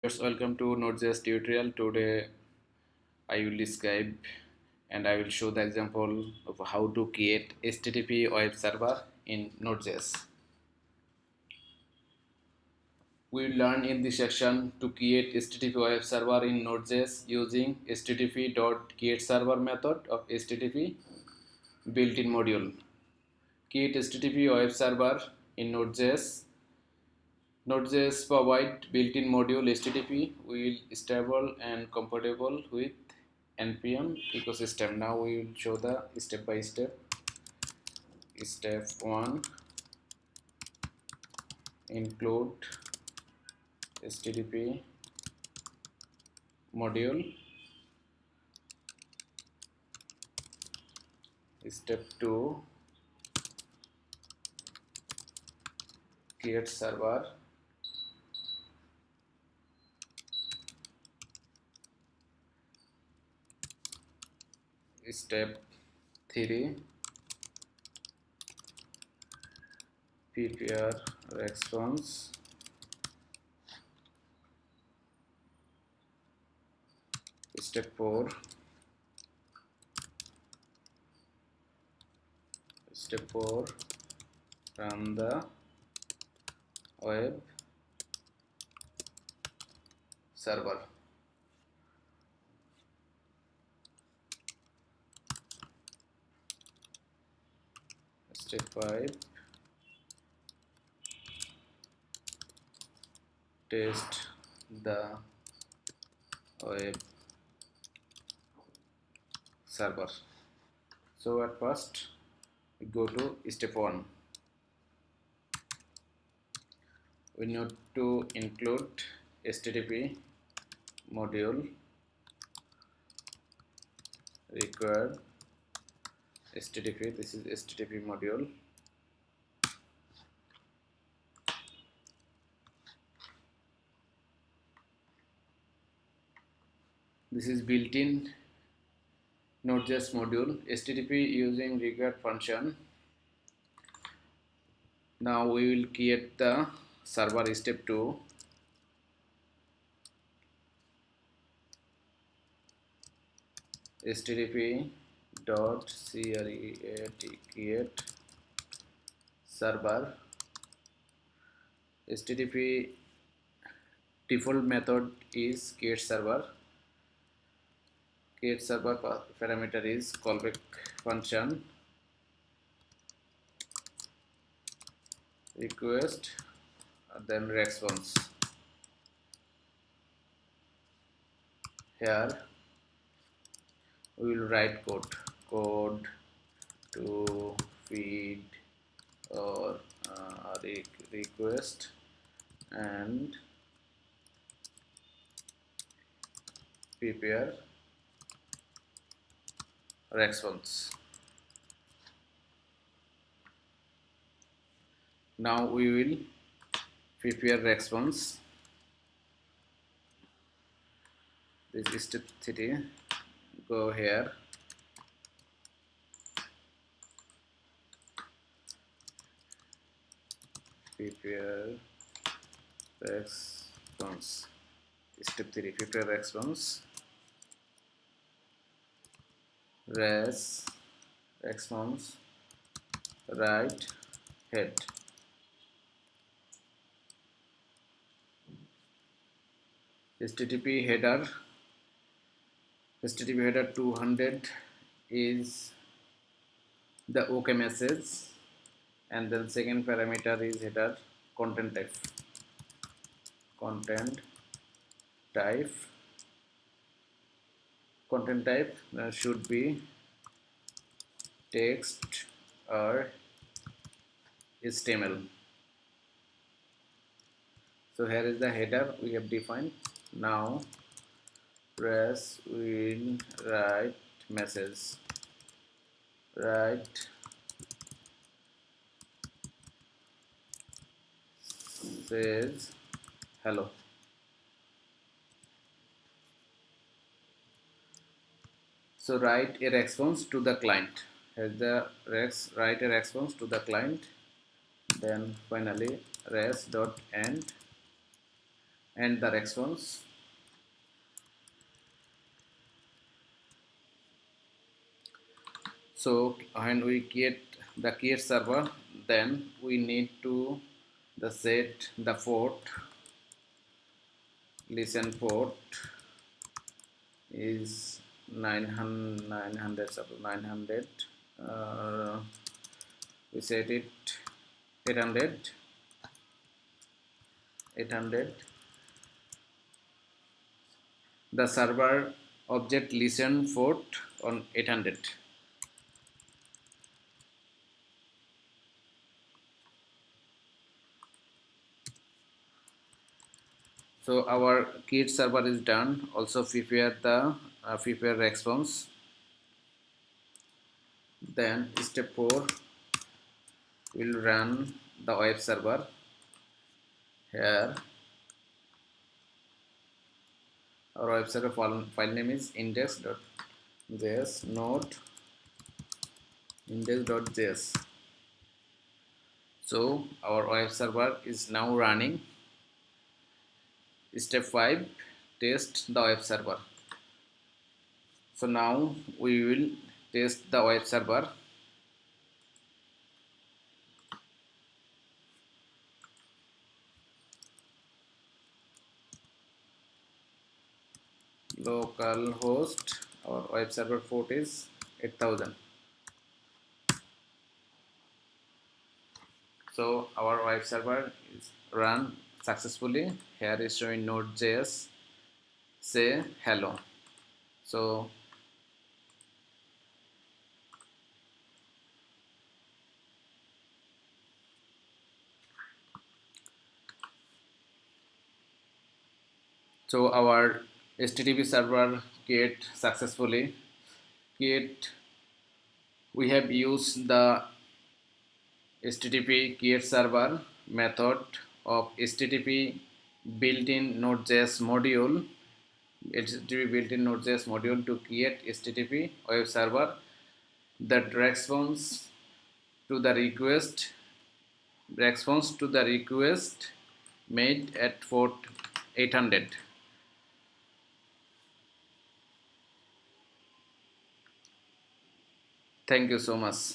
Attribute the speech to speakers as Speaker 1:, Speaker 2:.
Speaker 1: Welcome to NodeJS tutorial. Today I will describe and I will show the example of how to create HTTP web server in NodeJS. We will learn in this section to create HTTP web server in NodeJS using http.createServer method of HTTP built-in module. Create HTTP web server in NodeJS. NodeJS provide built-in module HTTP will stable and compatible with NPM ecosystem. Now we will show the step by step. Step 1, include HTTP module. Step 2, create server. Step 3, prepare response. Step 4, run the web server. Step 5, test the web server. So at first we go to step 1. We need to include HTTP module required HTTP. This is HTTP module. This is built-in NodeJS module HTTP using required function. Now we will create the server. Step 2. HTTP dot create server. HTTP default method is create server. Create server parameter is callback function, request, then response. Here we will write code to feed or request and prepare response. Now we will prepare response. This is step 3. Go here, prepare response. Step 3, prepare response. Response write head. HTTP header 200 is the OK message, and then second parameter is header content type should be text or HTML. So here is the header we have defined. Now press will write message, write says hello. So write a response to the client. As the write a response to the client. Then finally res.end and the response. So when we create the create server, then we need to the set the port. Listen port is 900, 900, suppose 900. We set it 800, 800. The server object listen port on 800. So our create server is done. Also prepare the prepare response. Then step 4 will run the web server. Here our web server file name is index.js node index.js. So our web server is now running. Step 5, test the web server. So now we will test the web server. Localhost, our web server port is 8000. So our web server is run successfully. Here is showing Node.js say hello. So our HTTP server create successfully. We have used the HTTP create server method of HTTP built-in Node.js module. HTTP built-in Node.js module to create HTTP web server that response to the request made at port 800. Thank you so much.